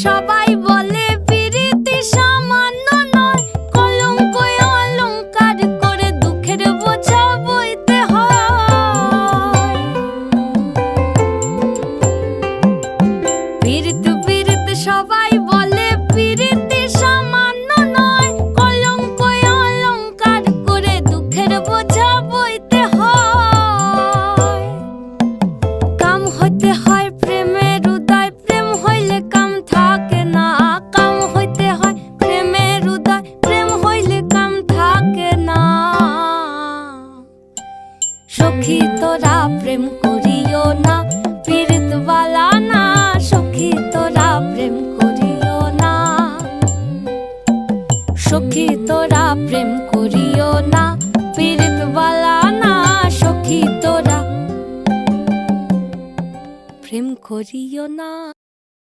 সবাই বলে পিরিতি সামান্য নয়, কলঙ্ক অলংকার করে দুঃখের বোঝা বইতে হয়। পিরিত পিরিত সবাই বলে পিরিতি সামান্য নয়, কলঙ্ক অলংকার করে দুঃখের বোঝা বইতে হয়। কাম হইতে হয় প্রেমের উদয়, প্রেম হইলে কাম থাকে না। কাম হইতে হয় প্রেমের উদয়, প্রেম হইলে কাম থাকে না। সখী তোরা প্রেম করিও না, পীড়িত বালা না। সখী তোরা প্রেম করিও না, সখী তোরা প্রেম করিও না, পীড়িত বালা না। সখী তোরা প্রেম করিও না।